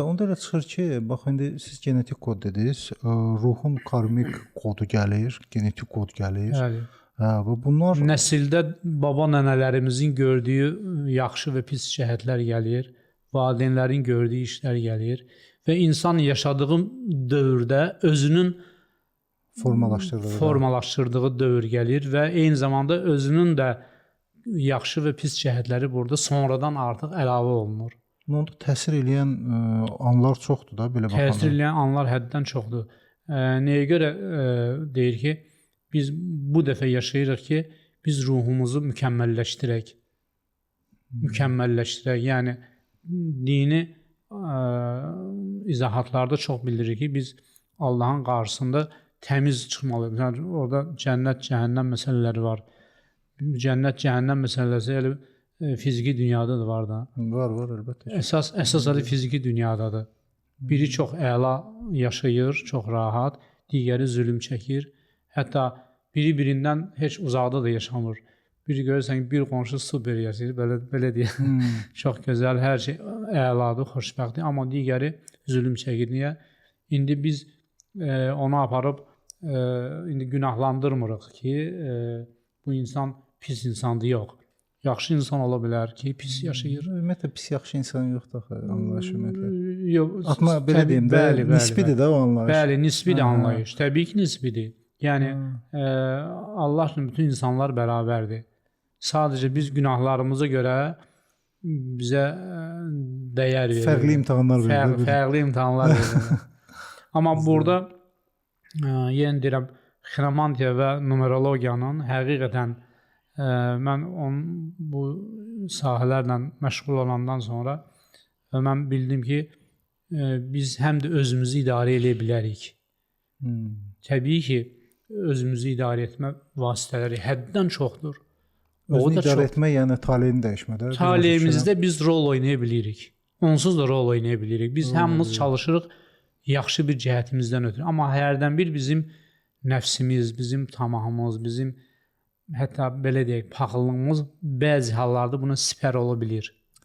Onda elə çıxır ki, bax indi siz genetik kod dediniz, ruhun karmik kodu gəlir, genetik kod gəlir. Bəli. Hə, və bunlar Nəsildə baba nənələrimizin gördüyü yaxşı və pis cəhətlər gəlir, valideynlərin gördüyü işlər gəlir və insan yaşadığı dövrdə özünün formalaşdırdığı dövr gəlir və eyni zamanda özünün də yaxşı və pis cəhətləri burada sonradan artıq əlavə olunur. Onda təsir edən anlar çoxdur da belə baxanda. Təsir edən anlar həddən çoxdur. Nəyə görə deyir ki, biz bu dəfə yaşayırıq ki, biz ruhumuzu mükəmməlləşdirək. Yəni dini izahatlarda çox bildirir ki, biz Allahın qarşısında təmiz çıxmalıyıq. Yəni orada cənnət, cəhənnəm məsələləri var. Cənnət, cəhənnəm məsələsi elə fiziki dünyada da var da. Var, əlbəttə. Əsas adı fiziki dünyadadır. Biri çox əla yaşayır, çox rahat, digəri zülm çəkir. Hətta biri-birindən heç uzaqda da yaşamır. Biri görürsən ki, bir qonşu super yaşayır, belə deyə. Çox gözəl, hər şey əladır, xoşbəxtdir. Amma digəri zülm çəkir. Niyə? İndi biz onu aparıb indi günahlandırmırıq ki, bu insan pis insandır, yox. Yaxşı insan ola bilər ki, pis yaşayır. Ümumiyyətlə pis yaxşı insan yoxdur axı, anlayış ümumiyyətlə. Yox, Atma belə deyim də, nisbidir də o anlayış. Bəli, nisbidir anlayış. Təbii ki, nisbidir. Yəni Allah üçün bütün insanlar bərabərdir. Sadəcə biz günahlarımıza görə bizə dəyər verir. Fərqli imtahanlar verir. Fərqli imtahanlar verir. Amma burada yenə deyirəm, xiromantiya və numerologiyanın həqiqətən mən bu sahələrlə məşğul olandan sonra mən bildim ki, biz həm də özümüzü idarə edə bilərik. Təbii ki, özümüzü idarə etmə vasitələri həddən çoxdur. Özünü idarə etmə, yəni taleyini dəyişmədə. Taleyimizdə biz rol oynaya bilirik. Onsuz da rol oynaya bilirik. Biz hamımız çalışırıq yaxşı bir cəhətimizdən ötürü. Amma hərdən bir bizim nəfsimiz, bizim tamahımız, bizim hətta belə deyək, paxıllığımız bəzi hallarda buna sipər ola bilir.